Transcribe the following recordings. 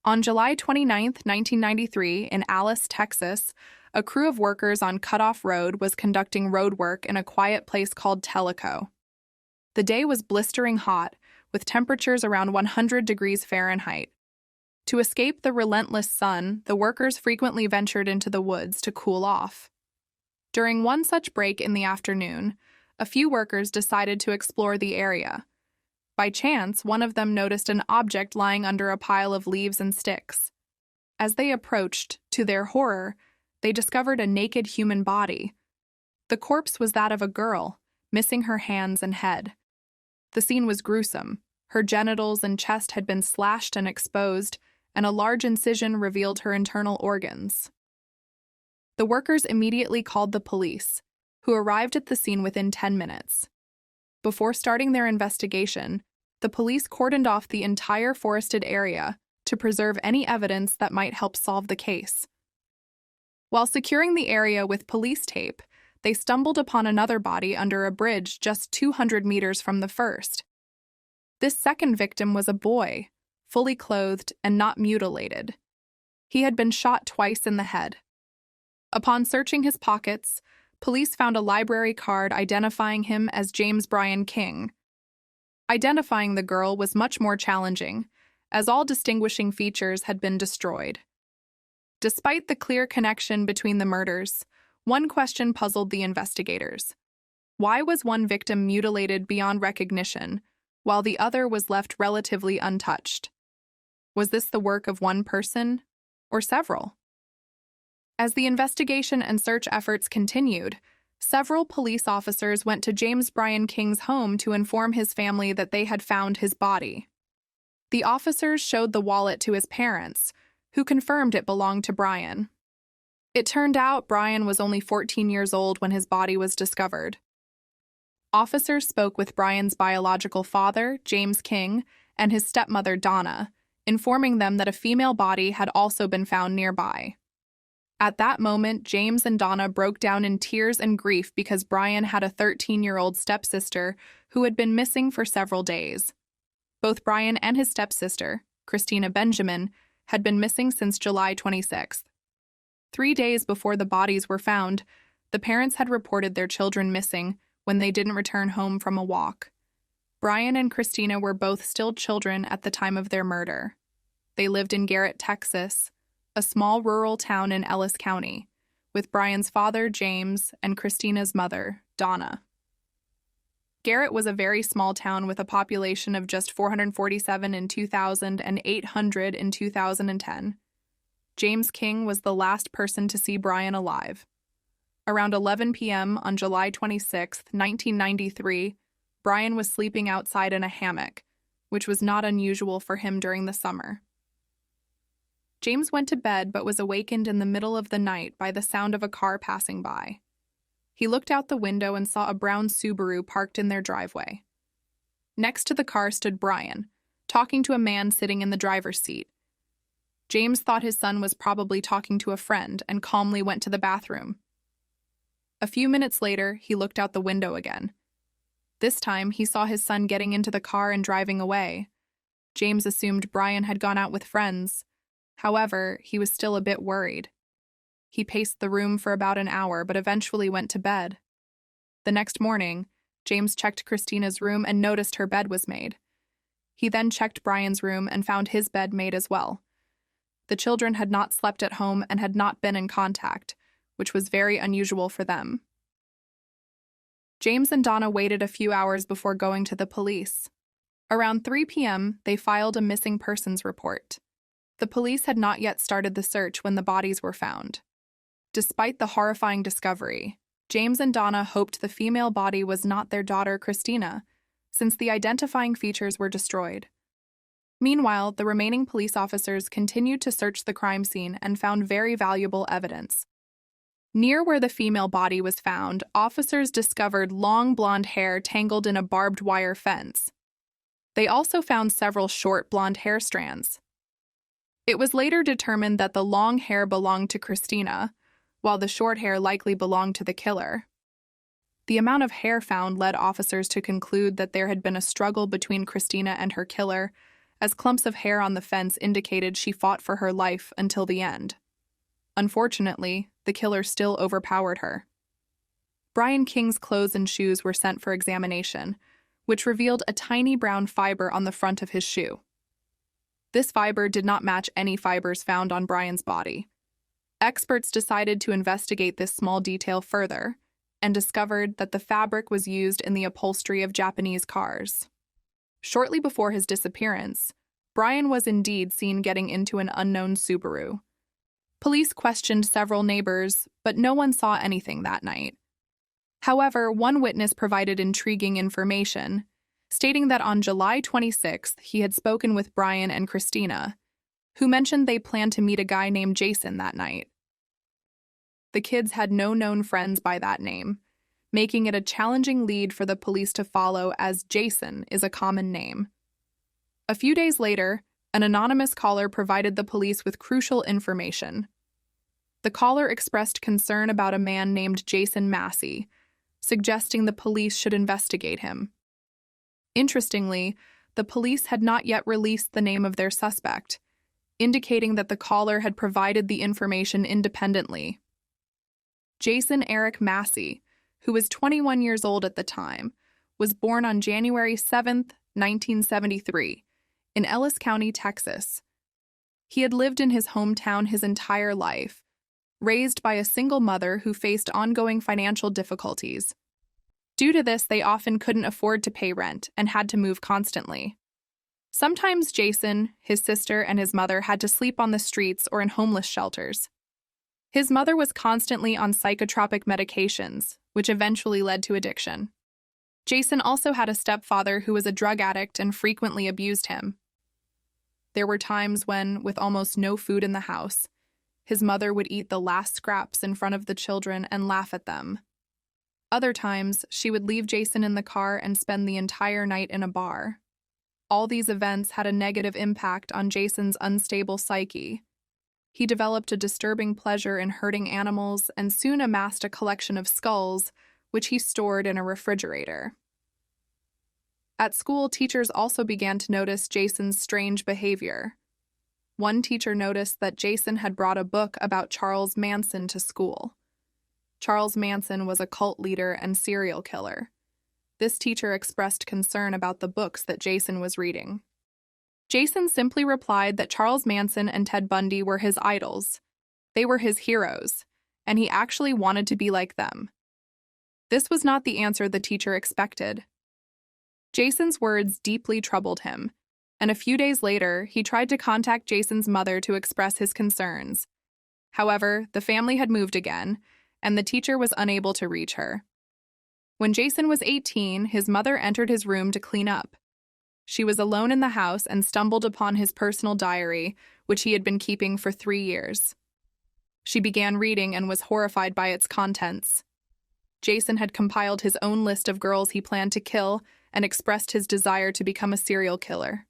On July 29, 1993, in Alice, Texas, a crew of workers on Cutoff Road was conducting road work in a quiet place called Tellico. The day was blistering hot, with temperatures around 100 degrees Fahrenheit. To escape the relentless sun, the workers frequently ventured into the woods to cool off. During one such break in the afternoon, a few workers decided to explore the area. By chance, one of them noticed an object lying under a pile of leaves and sticks. As they approached, to their horror, they discovered a naked human body. The corpse was that of a girl, missing her hands and head. The scene was gruesome. Her genitals and chest had been slashed and exposed, and a large incision revealed her internal organs. The workers immediately called the police, who arrived at the scene within 10 minutes. Before starting their investigation, the police cordoned off the entire forested area to preserve any evidence that might help solve the case. While securing the area with police tape, they stumbled upon another body under a bridge just 200 meters from the first. This second victim was a boy, fully clothed and not mutilated. He had been shot twice in the head. Upon searching his pockets, police found a library card identifying him as James Brian King. Identifying the girl was much more challenging, as all distinguishing features had been destroyed. Despite the clear connection between the murders, one question puzzled the investigators. Why was one victim mutilated beyond recognition, while the other was left relatively untouched? Was this the work of one person, or several? As the investigation and search efforts continued, several police officers went to James Brian King's home to inform his family that they had found his body. The officers showed the wallet to his parents, who confirmed it belonged to Brian. It turned out Brian was only 14 years old when his body was discovered. Officers spoke with Brian's biological father, James King, and his stepmother, Donna, informing them that a female body had also been found nearby. At that moment, James and Donna broke down in tears and grief because Brian had a 13-year-old stepsister who had been missing for several days. Both Brian and his stepsister, Christina Benjamin, had been missing since July 26th. 3 days before the bodies were found, the parents had reported their children missing when they didn't return home from a walk. Brian and Christina were both still children at the time of their murder. They lived in Garrett, Texas, a small rural town in Ellis County, with Brian's father, James, and Christina's mother, Donna. Garrett was a very small town with a population of just 447 in 2000 and 800 in 2010. James King was the last person to see Brian alive. Around 11 p.m. on July 26, 1993, Brian was sleeping outside in a hammock, which was not unusual for him during the summer. James went to bed but was awakened in the middle of the night by the sound of a car passing by. He looked out the window and saw a brown Subaru parked in their driveway. Next to the car stood Brian, talking to a man sitting in the driver's seat. James thought his son was probably talking to a friend and calmly went to the bathroom. A few minutes later, he looked out the window again. This time, he saw his son getting into the car and driving away. James assumed Brian had gone out with friends. However, he was still a bit worried. He paced the room for about an hour, but eventually went to bed. The next morning, James checked Christina's room and noticed her bed was made. He then checked Brian's room and found his bed made as well. The children had not slept at home and had not been in contact, which was very unusual for them. James and Donna waited a few hours before going to the police. Around 3 p.m., they filed a missing persons report. The police had not yet started the search when the bodies were found. Despite the horrifying discovery, James and Donna hoped the female body was not their daughter Christina, since the identifying features were destroyed. Meanwhile, the remaining police officers continued to search the crime scene and found very valuable evidence. Near where the female body was found, officers discovered long blonde hair tangled in a barbed wire fence. They also found several short blonde hair strands. It was later determined that the long hair belonged to Christina, while the short hair likely belonged to the killer. The amount of hair found led officers to conclude that there had been a struggle between Christina and her killer, as clumps of hair on the fence indicated she fought for her life until the end. Unfortunately, the killer still overpowered her. Brian King's clothes and shoes were sent for examination, which revealed a tiny brown fiber on the front of his shoe. This fiber did not match any fibers found on Brian's body. Experts decided to investigate this small detail further and discovered that the fabric was used in the upholstery of Japanese cars. Shortly before his disappearance, Brian was indeed seen getting into an unknown Subaru. Police questioned several neighbors, but no one saw anything that night. However, one witness provided intriguing information, stating that on July 26th he had spoken with Brian and Christina, who mentioned they planned to meet a guy named Jason that night. The kids had no known friends by that name, making it a challenging lead for the police to follow, as Jason is a common name. A few days later, an anonymous caller provided the police with crucial information. The caller expressed concern about a man named Jason Massey, suggesting the police should investigate him. Interestingly, the police had not yet released the name of their suspect, indicating that the caller had provided the information independently. Jason Eric Massey, who was 21 years old at the time, was born on January 7, 1973, in Ellis County, Texas. He had lived in his hometown his entire life, raised by a single mother who faced ongoing financial difficulties. Due to this, they often couldn't afford to pay rent and had to move constantly. Sometimes Jason, his sister, and his mother had to sleep on the streets or in homeless shelters. His mother was constantly on psychotropic medications, which eventually led to addiction. Jason also had a stepfather who was a drug addict and frequently abused him. There were times when, with almost no food in the house, his mother would eat the last scraps in front of the children and laugh at them. Other times, she would leave Jason in the car and spend the entire night in a bar. All these events had a negative impact on Jason's unstable psyche. He developed a disturbing pleasure in hurting animals and soon amassed a collection of skulls, which he stored in a refrigerator. At school, teachers also began to notice Jason's strange behavior. One teacher noticed that Jason had brought a book about Charles Manson to school. Charles Manson was a cult leader and serial killer. This teacher expressed concern about the books that Jason was reading. Jason simply replied that Charles Manson and Ted Bundy were his idols. They were his heroes, and he actually wanted to be like them. This was not the answer the teacher expected. Jason's words deeply troubled him, and a few days later, he tried to contact Jason's mother to express his concerns. However, the family had moved again, and the teacher was unable to reach her. When Jason was 18, his mother entered his room to clean up. She was alone in the house and stumbled upon his personal diary, which he had been keeping for 3 years. She began reading and was horrified by its contents. Jason had compiled his own list of girls he planned to kill and expressed his desire to become a serial killer.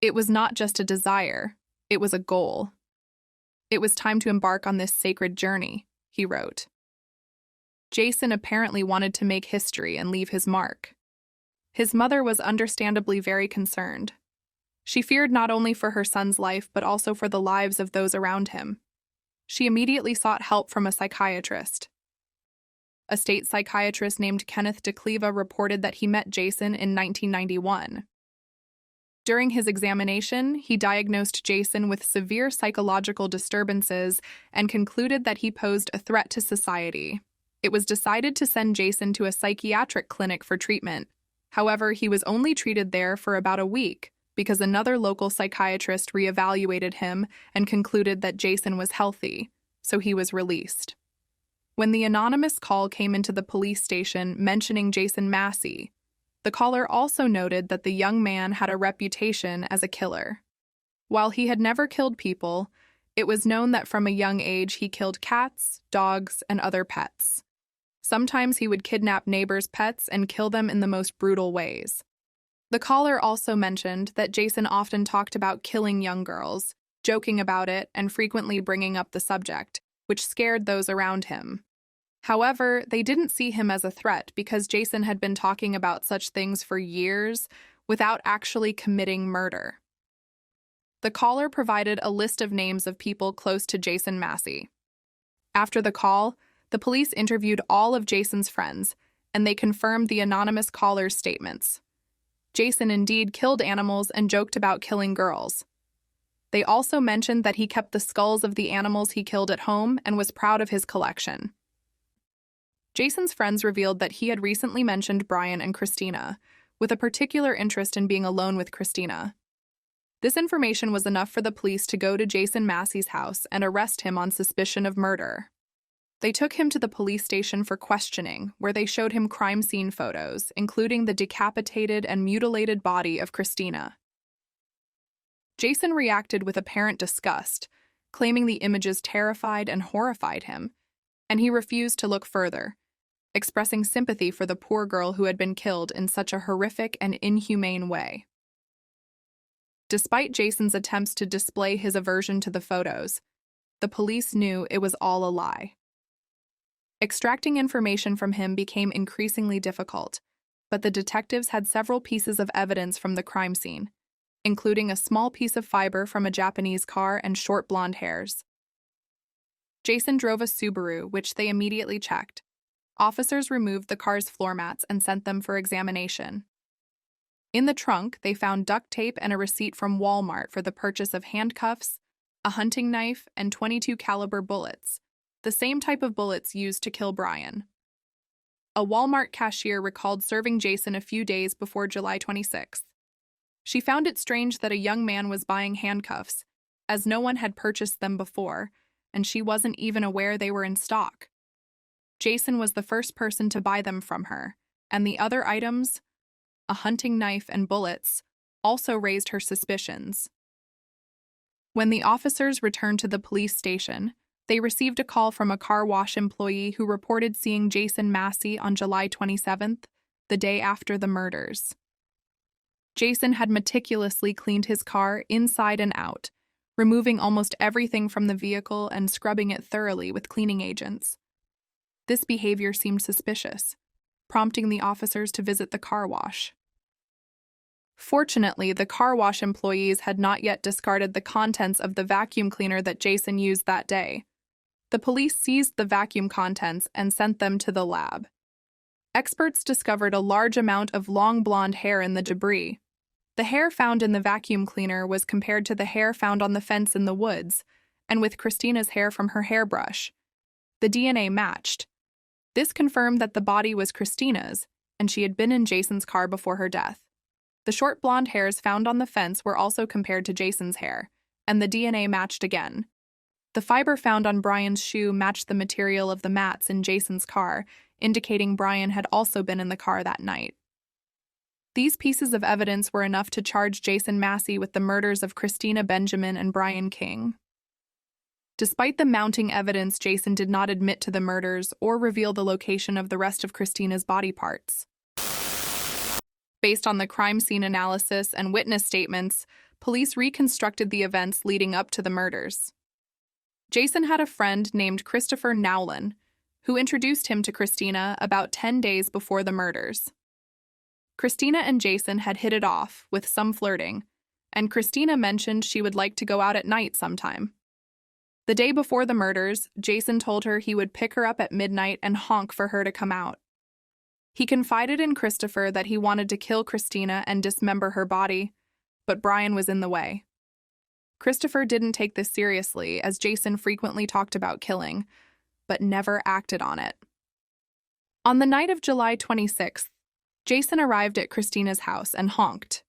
It was not just a desire, it was a goal. It was time to embark on this sacred journey, he wrote. Jason apparently wanted to make history and leave his mark. His mother was understandably very concerned. She feared not only for her son's life, but also for the lives of those around him. She immediately sought help from a psychiatrist. A state psychiatrist named Kenneth DeCleva reported that he met Jason in 1991. During his examination, he diagnosed Jason with severe psychological disturbances and concluded that he posed a threat to society. It was decided to send Jason to a psychiatric clinic for treatment. However, he was only treated there for about a week because another local psychiatrist reevaluated him and concluded that Jason was healthy, so he was released. When the anonymous call came into the police station mentioning Jason Massey, the caller also noted that the young man had a reputation as a killer. While he had never killed people, it was known that from a young age he killed cats, dogs, and other pets. Sometimes he would kidnap neighbors' pets and kill them in the most brutal ways. The caller also mentioned that Jason often talked about killing young girls, joking about it and frequently bringing up the subject, which scared those around him. However, they didn't see him as a threat because Jason had been talking about such things for years without actually committing murder. The caller provided a list of names of people close to Jason Massey. After the call, the police interviewed all of Jason's friends, and they confirmed the anonymous caller's statements. Jason indeed killed animals and joked about killing girls. They also mentioned that he kept the skulls of the animals he killed at home and was proud of his collection. Jason's friends revealed that he had recently mentioned Brian and Christina, with a particular interest in being alone with Christina. This information was enough for the police to go to Jason Massey's house and arrest him on suspicion of murder. They took him to the police station for questioning, where they showed him crime scene photos, including the decapitated and mutilated body of Christina. Jason reacted with apparent disgust, claiming the images terrified and horrified him, and he refused to look further, expressing sympathy for the poor girl who had been killed in such a horrific and inhumane way. Despite Jason's attempts to display his aversion to the photos, the police knew it was all a lie. Extracting information from him became increasingly difficult, but the detectives had several pieces of evidence from the crime scene, including a small piece of fiber from a Japanese car and short blonde hairs. Jason drove a Subaru, which they immediately checked. Officers removed the car's floor mats and sent them for examination. In the trunk, they found duct tape and a receipt from Walmart for the purchase of handcuffs, a hunting knife, and .22 caliber bullets, the same type of bullets used to kill Brian. A Walmart cashier recalled serving Jason a few days before July 26th. She found it strange that a young man was buying handcuffs, as no one had purchased them before, and she wasn't even aware they were in stock. Jason was the first person to buy them from her, and the other items, a hunting knife and bullets, also raised her suspicions. When the officers returned to the police station, they received a call from a car wash employee who reported seeing Jason Massey on July 27th, the day after the murders. Jason had meticulously cleaned his car inside and out, removing almost everything from the vehicle and scrubbing it thoroughly with cleaning agents. This behavior seemed suspicious, prompting the officers to visit the car wash. Fortunately, the car wash employees had not yet discarded the contents of the vacuum cleaner that Jason used that day. The police seized the vacuum contents and sent them to the lab. Experts discovered a large amount of long blonde hair in the debris. The hair found in the vacuum cleaner was compared to the hair found on the fence in the woods, and with Christina's hair from her hairbrush. The DNA matched. This confirmed that the body was Christina's, and she had been in Jason's car before her death. The short blonde hairs found on the fence were also compared to Jason's hair, and the DNA matched again. The fiber found on Brian's shoe matched the material of the mats in Jason's car, indicating Brian had also been in the car that night. These pieces of evidence were enough to charge Jason Massey with the murders of Christina Benjamin and Brian King. Despite the mounting evidence, Jason did not admit to the murders or reveal the location of the rest of Christina's body parts. Based on the crime scene analysis and witness statements, police reconstructed the events leading up to the murders. Jason had a friend named Christopher Nowlin, who introduced him to Christina about 10 days before the murders. Christina and Jason had hit it off, with some flirting, and Christina mentioned she would like to go out at night sometime. The day before the murders, Jason told her he would pick her up at midnight and honk for her to come out. He confided in Christopher that he wanted to kill Christina and dismember her body, but Brian was in the way. Christopher didn't take this seriously, as Jason frequently talked about killing, but never acted on it. On the night of July 26th, Jason arrived at Christina's house and honked.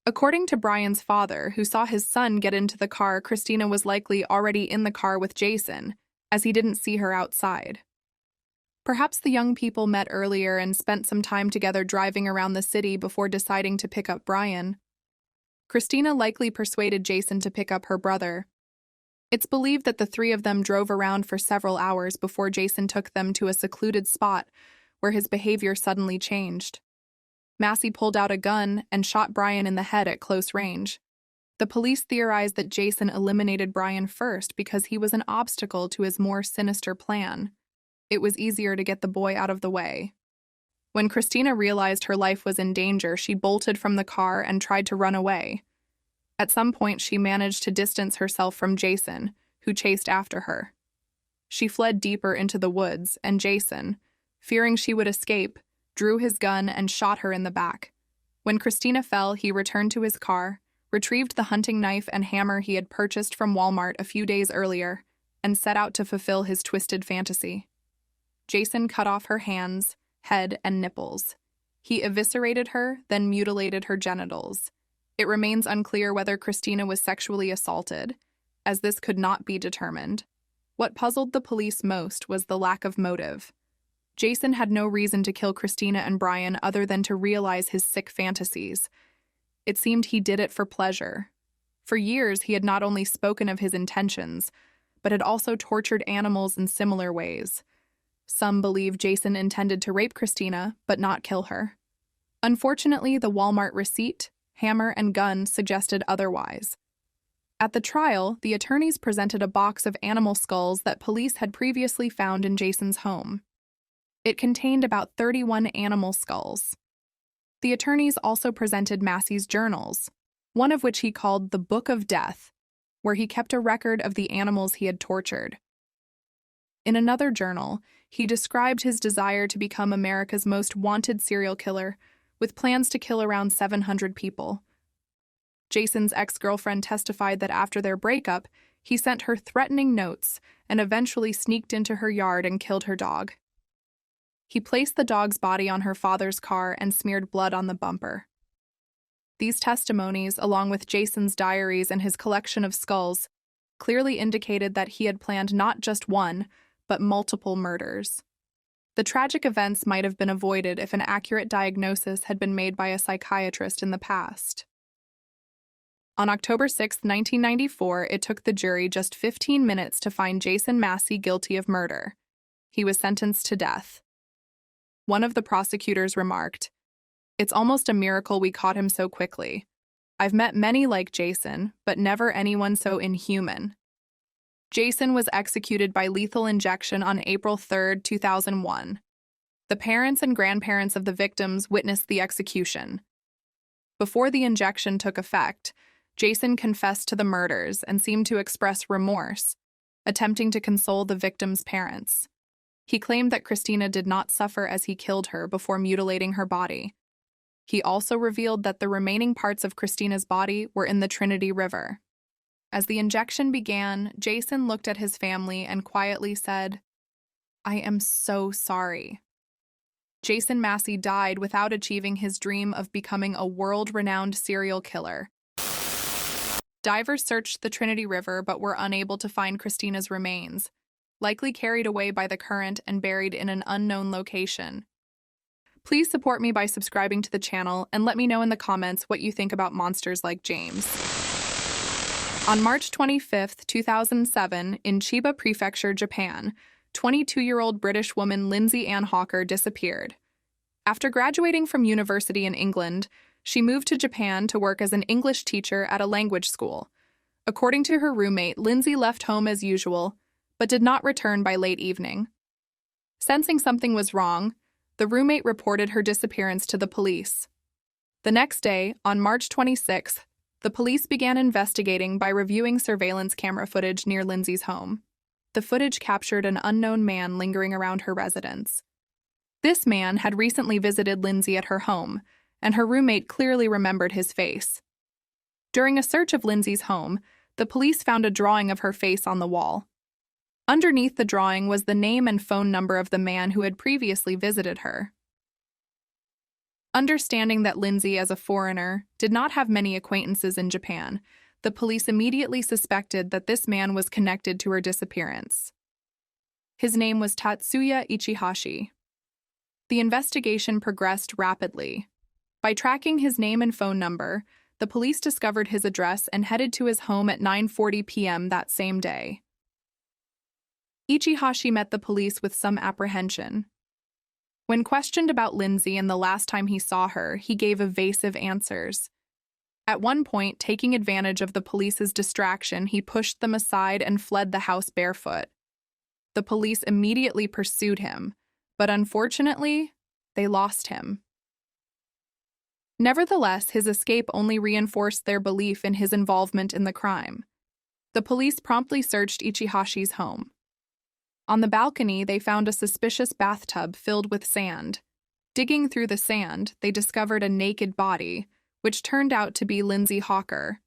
According to Brian's father, who saw his son get into the car, Christina was likely already in the car with Jason, as he didn't see her outside. Perhaps the young people met earlier and spent some time together driving around the city before deciding to pick up Brian. Christina likely persuaded Jason to pick up her brother. It's believed that the three of them drove around for several hours before Jason took them to a secluded spot where his behavior suddenly changed. Massey pulled out a gun and shot Brian in the head at close range. The police theorized that Jason eliminated Brian first because he was an obstacle to his more sinister plan. It was easier to get the boy out of the way. When Christina realized her life was in danger, she bolted from the car and tried to run away. At some point, she managed to distance herself from Jason, who chased after her. She fled deeper into the woods, and Jason, fearing she would escape, drew his gun and shot her in the back. When Christina fell, he returned to his car, retrieved the hunting knife and hammer he had purchased from Walmart a few days earlier, and set out to fulfill his twisted fantasy. Jason cut off her hands, head, and nipples. He eviscerated her, then mutilated her genitals. It remains unclear whether Christina was sexually assaulted, as this could not be determined. What puzzled the police most was the lack of motive. Jason had no reason to kill Christina and Brian other than to realize his sick fantasies. It seemed he did it for pleasure. For years, he had not only spoken of his intentions, but had also tortured animals in similar ways. Some believe Jason intended to rape Christina, but not kill her. Unfortunately, the Walmart receipt, hammer, and gun suggested otherwise. At the trial, the attorneys presented a box of animal skulls that police had previously found in Jason's home. It contained about 31 animal skulls. The attorneys also presented Massey's journals, one of which he called the Book of Death, where he kept a record of the animals he had tortured. In another journal, he described his desire to become America's most wanted serial killer, with plans to kill around 700 people. Jason's ex-girlfriend testified that after their breakup, he sent her threatening notes and eventually sneaked into her yard and killed her dog. He placed the dog's body on her father's car and smeared blood on the bumper. These testimonies, along with Jason's diaries and his collection of skulls, clearly indicated that he had planned not just one, but multiple murders. The tragic events might have been avoided if an accurate diagnosis had been made by a psychiatrist in the past. On October 6, 1994, it took the jury just 15 minutes to find Jason Massey guilty of murder. He was sentenced to death. One of the prosecutors remarked, "It's almost a miracle we caught him so quickly. I've met many like Jason, but never anyone so inhuman." Jason was executed by lethal injection on April 3, 2001. The parents and grandparents of the victims witnessed the execution. Before the injection took effect, Jason confessed to the murders and seemed to express remorse, attempting to console the victims' parents. He claimed that Christina did not suffer as he killed her before mutilating her body. He also revealed that the remaining parts of Christina's body were in the Trinity River. As the injection began, Jason looked at his family and quietly said, "I am so sorry." Jason Massey died without achieving his dream of becoming a world-renowned serial killer. Divers searched the Trinity River but were unable to find Christina's remains, likely carried away by the current and buried in an unknown location. Please support me by subscribing to the channel and let me know in the comments what you think about monsters like James. On March 25, 2007, in Chiba Prefecture, Japan, 22-year-old British woman Lindsay Ann Hawker disappeared. After graduating from university in England, she moved to Japan to work as an English teacher at a language school. According to her roommate, Lindsay left home as usual, but did not return by late evening. Sensing something was wrong, the roommate reported her disappearance to the police. The next day, on March 26th, the police began investigating by reviewing surveillance camera footage near Lindsay's home. The footage captured an unknown man lingering around her residence. This man had recently visited Lindsay at her home, and her roommate clearly remembered his face. During a search of Lindsay's home, the police found a drawing of her face on the wall. Underneath the drawing was the name and phone number of the man who had previously visited her. Understanding that Lindsay, as a foreigner, did not have many acquaintances in Japan, the police immediately suspected that this man was connected to her disappearance. His name was Tatsuya Ichihashi. The investigation progressed rapidly. By tracking his name and phone number, the police discovered his address and headed to his home at 9:40 p.m. that same day. Ichihashi met the police with some apprehension. When questioned about Lindsay and the last time he saw her, he gave evasive answers. At one point, taking advantage of the police's distraction, he pushed them aside and fled the house barefoot. The police immediately pursued him, but unfortunately, They lost him. Nevertheless, his escape only reinforced their belief in his involvement in the crime. The police promptly searched Ichihashi's home. On the balcony, they found a suspicious bathtub filled with sand. Digging through the sand, they discovered a naked body, which turned out to be Lindsay Hawker.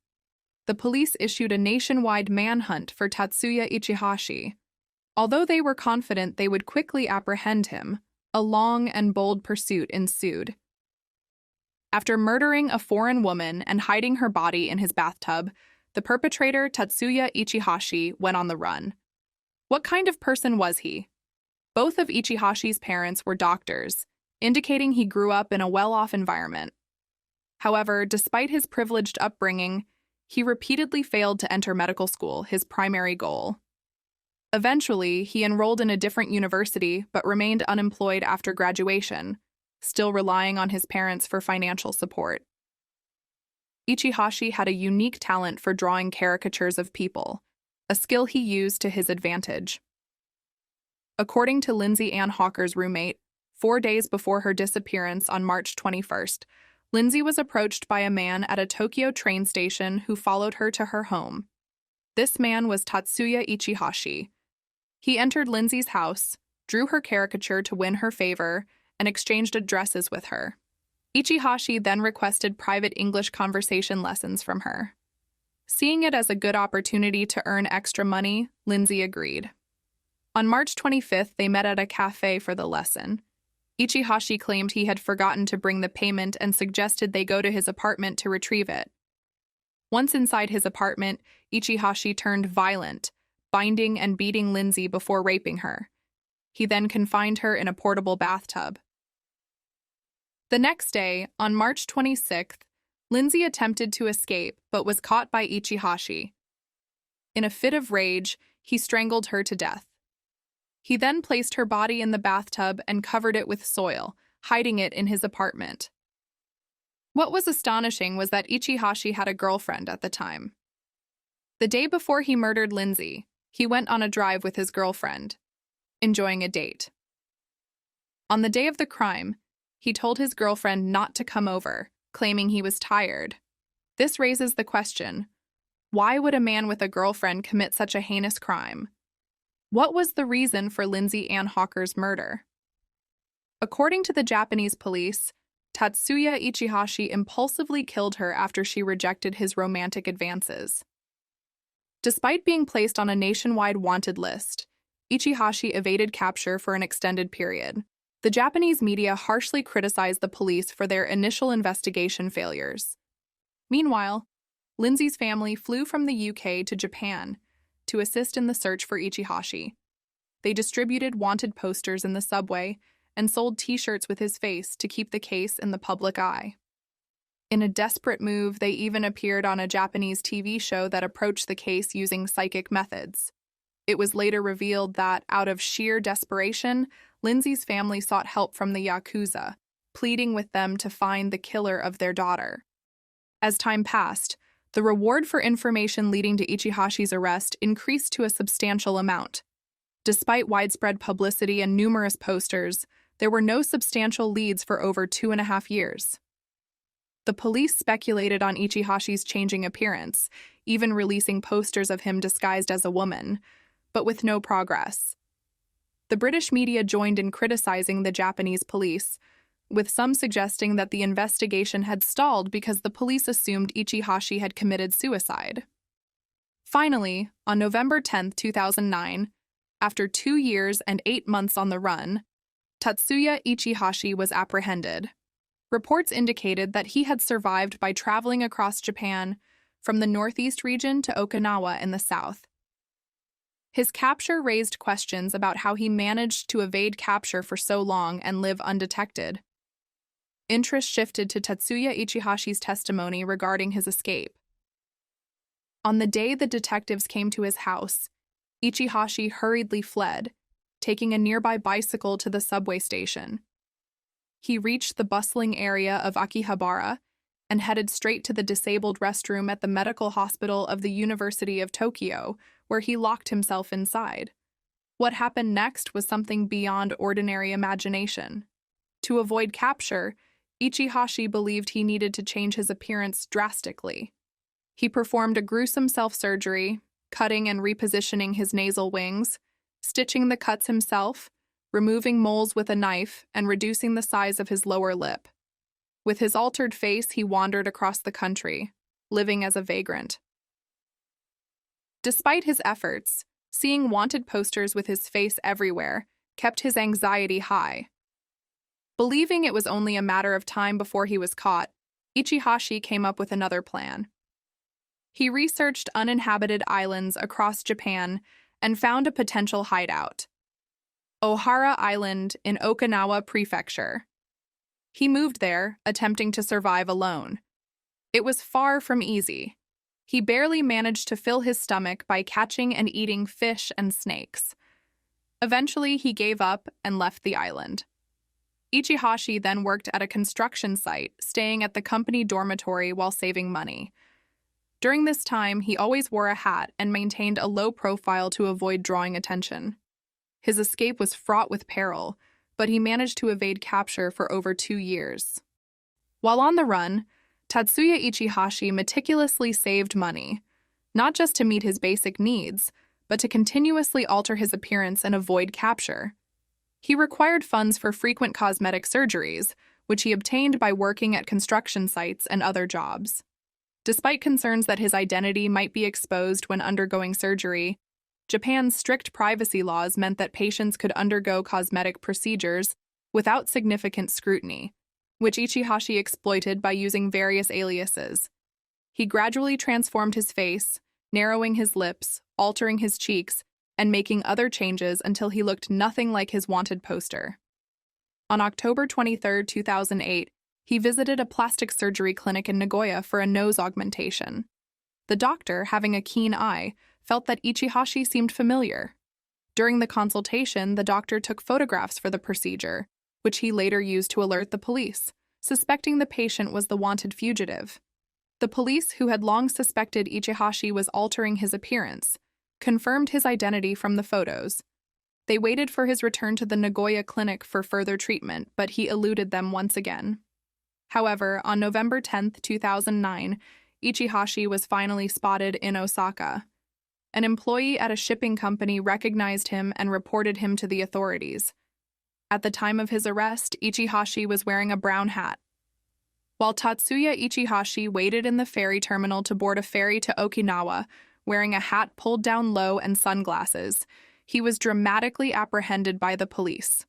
The police issued a nationwide manhunt for Tatsuya Ichihashi. Although they were confident they would quickly apprehend him, a long and bold pursuit ensued. After murdering a foreign woman and hiding her body in his bathtub, the perpetrator, Tatsuya Ichihashi, went on the run. What kind of person was he? Both of Ichihashi's parents were doctors, indicating he grew up in a well-off environment. However, despite his privileged upbringing, he repeatedly failed to enter medical school, his primary goal. Eventually, he enrolled in a different university but remained unemployed after graduation, still relying on his parents for financial support. Ichihashi had a unique talent for drawing caricatures of people, a skill he used to his advantage. According to Lindsay Ann Hawker's roommate, 4 days before her disappearance on March 21st, Lindsay was approached by a man at a Tokyo train station who followed her to her home. This man was Tatsuya Ichihashi. He entered Lindsay's house, drew her caricature to win her favor, and exchanged addresses with her. Ichihashi then requested private English conversation lessons from her. Seeing it as a good opportunity to earn extra money, Lindsay agreed. On March 25th, they met at a cafe for the lesson. Ichihashi claimed he had forgotten to bring the payment and suggested they go to his apartment to retrieve it. Once inside his apartment, Ichihashi turned violent, binding and beating Lindsay before raping her. He then confined her in a portable bathtub. The next day, on March 26th, Lindsay attempted to escape but was caught by Ichihashi. In a fit of rage, he strangled her to death. He then placed her body in the bathtub and covered it with soil, hiding it in his apartment. What was astonishing was that Ichihashi had a girlfriend at the time. The day before he murdered Lindsay, he went on a drive with his girlfriend, enjoying a date. On the day of the crime, he told his girlfriend not to come over, claiming he was tired. This raises the question, why would a man with a girlfriend commit such a heinous crime? What was the reason for Lindsay Ann Hawker's murder? According to the Japanese police, Tatsuya Ichihashi impulsively killed her after she rejected his romantic advances. Despite being placed on a nationwide wanted list, Ichihashi evaded capture for an extended period. The Japanese media harshly criticized the police for their initial investigation failures. Meanwhile, Lindsay's family flew from the UK to Japan to assist in the search for Ichihashi. They distributed wanted posters in the subway and sold T-shirts with his face to keep the case in the public eye. In a desperate move, they even appeared on a Japanese TV show that approached the case using psychic methods. It was later revealed that, out of sheer desperation, Lindsay's family sought help from the Yakuza, pleading with them to find the killer of their daughter. As time passed, the reward for information leading to Ichihashi's arrest increased to a substantial amount. Despite widespread publicity and numerous posters, there were no substantial leads for over 2.5 years. The police speculated on Ichihashi's changing appearance, even releasing posters of him disguised as a woman, but with no progress. The British media joined in criticizing the Japanese police, with some suggesting that the investigation had stalled because the police assumed Ichihashi had committed suicide. Finally, on November 10, 2009, after 2 years and 8 months on the run, Tatsuya Ichihashi was apprehended. Reports indicated that he had survived by traveling across Japan from the northeast region to Okinawa in the south. His capture raised questions about how he managed to evade capture for so long and live undetected. Interest shifted to Tatsuya Ichihashi's testimony regarding his escape. On the day the detectives came to his house, Ichihashi hurriedly fled, taking a nearby bicycle to the subway station. He reached the bustling area of Akihabara and headed straight to the disabled restroom at the medical hospital of the University of Tokyo, where he locked himself inside. What happened next was something beyond ordinary imagination. To avoid capture, Ichihashi believed he needed to change his appearance drastically. He performed a gruesome self-surgery, cutting and repositioning his nasal wings, stitching the cuts himself, removing moles with a knife, and reducing the size of his lower lip. With his altered face, he wandered across the country, living as a vagrant. Despite his efforts, seeing wanted posters with his face everywhere kept his anxiety high. Believing it was only a matter of time before he was caught, Ichihashi came up with another plan. He researched uninhabited islands across Japan and found a potential hideout: Ohara Island in Okinawa Prefecture. He moved there, attempting to survive alone. It was far from easy. He barely managed to fill his stomach by catching and eating fish and snakes. Eventually, he gave up and left the island. Ichihashi then worked at a construction site, staying at the company dormitory while saving money. During this time, he always wore a hat and maintained a low profile to avoid drawing attention. His escape was fraught with peril, but he managed to evade capture for over 2 years. While on the run, Tatsuya Ichihashi meticulously saved money, not just to meet his basic needs, but to continuously alter his appearance and avoid capture. He required funds for frequent cosmetic surgeries, which he obtained by working at construction sites and other jobs. Despite concerns that his identity might be exposed when undergoing surgery, Japan's strict privacy laws meant that patients could undergo cosmetic procedures without significant scrutiny, which Ichihashi exploited by using various aliases. He gradually transformed his face, narrowing his lips, altering his cheeks, and making other changes until he looked nothing like his wanted poster. On October 23, 2008, he visited a plastic surgery clinic in Nagoya for a nose augmentation. The doctor, having a keen eye, felt that Ichihashi seemed familiar. During the consultation, the doctor took photographs for the procedure, which he later used to alert the police, suspecting the patient was the wanted fugitive. The police, who had long suspected Ichihashi was altering his appearance, confirmed his identity from the photos. They waited for his return to the Nagoya clinic for further treatment, but he eluded them once again. However, on November 10, 2009, Ichihashi was finally spotted in Osaka. An employee at a shipping company recognized him and reported him to the authorities. At the time of his arrest, Ichihashi was wearing a brown hat. While Tatsuya Ichihashi waited in the ferry terminal to board a ferry to Okinawa, wearing a hat pulled down low and sunglasses, he was dramatically apprehended by the police.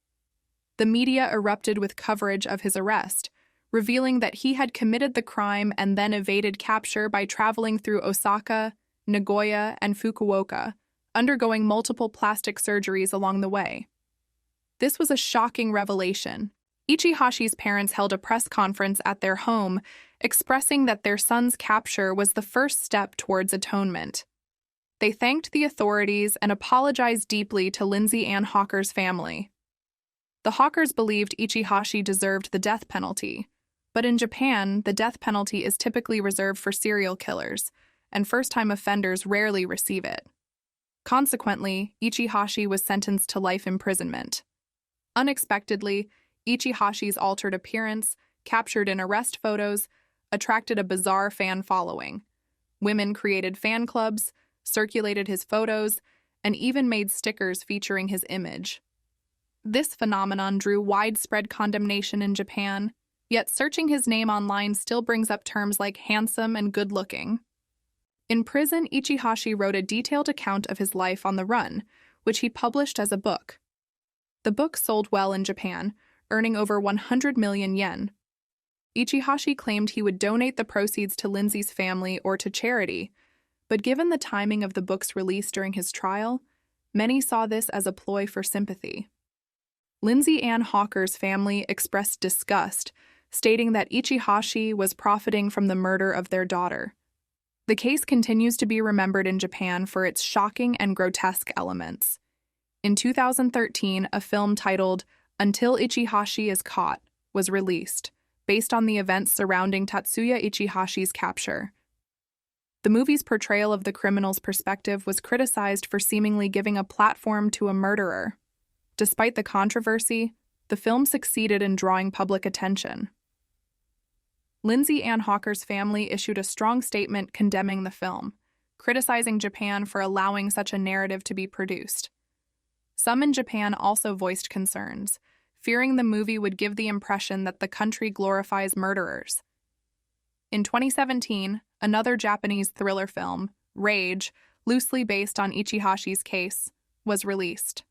The media erupted with coverage of his arrest, revealing that he had committed the crime and then evaded capture by traveling through Osaka, Nagoya, and Fukuoka, undergoing multiple plastic surgeries along the way. This was a shocking revelation. Ichihashi's parents held a press conference at their home, expressing that their son's capture was the first step towards atonement. They thanked the authorities and apologized deeply to Lindsay Ann Hawker's family. The Hawkers believed Ichihashi deserved the death penalty, but in Japan, the death penalty is typically reserved for serial killers, and first-time offenders rarely receive it. Consequently, Ichihashi was sentenced to life imprisonment. Unexpectedly, Ichihashi's altered appearance, captured in arrest photos, attracted a bizarre fan following. Women created fan clubs, circulated his photos, and even made stickers featuring his image. This phenomenon drew widespread condemnation in Japan, yet searching his name online still brings up terms like handsome and good-looking. In prison, Ichihashi wrote a detailed account of his life on the run, which he published as a book. The book sold well in Japan, earning over 100 million yen. Ichihashi claimed he would donate the proceeds to Lindsay's family or to charity, but given the timing of the book's release during his trial, many saw this as a ploy for sympathy. Lindsay Ann Hawker's family expressed disgust, stating that Ichihashi was profiting from the murder of their daughter. The case continues to be remembered in Japan for its shocking and grotesque elements. In 2013, a film titled Until Ichihashi is Caught was released, based on the events surrounding Tatsuya Ichihashi's capture. The movie's portrayal of the criminal's perspective was criticized for seemingly giving a platform to a murderer. Despite the controversy, the film succeeded in drawing public attention. Lindsay Ann Hawker's family issued a strong statement condemning the film, criticizing Japan for allowing such a narrative to be produced. Some in Japan also voiced concerns, fearing the movie would give the impression that the country glorifies murderers. In 2017, another Japanese thriller film, Rage, loosely based on Ichihashi's case, was released.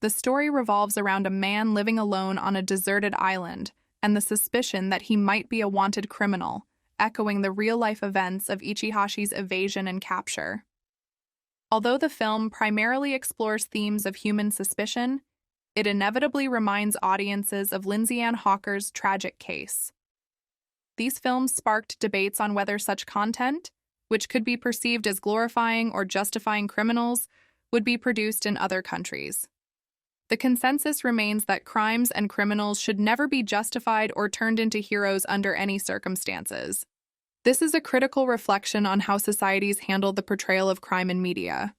The story revolves around a man living alone on a deserted island and the suspicion that he might be a wanted criminal, echoing the real-life events of Ichihashi's evasion and capture. Although the film primarily explores themes of human suspicion, it inevitably reminds audiences of Lindsay Ann Hawker's tragic case. These films sparked debates on whether such content, which could be perceived as glorifying or justifying criminals, would be produced in other countries. The consensus remains that crimes and criminals should never be justified or turned into heroes under any circumstances. This is a critical reflection on how societies handle the portrayal of crime in media.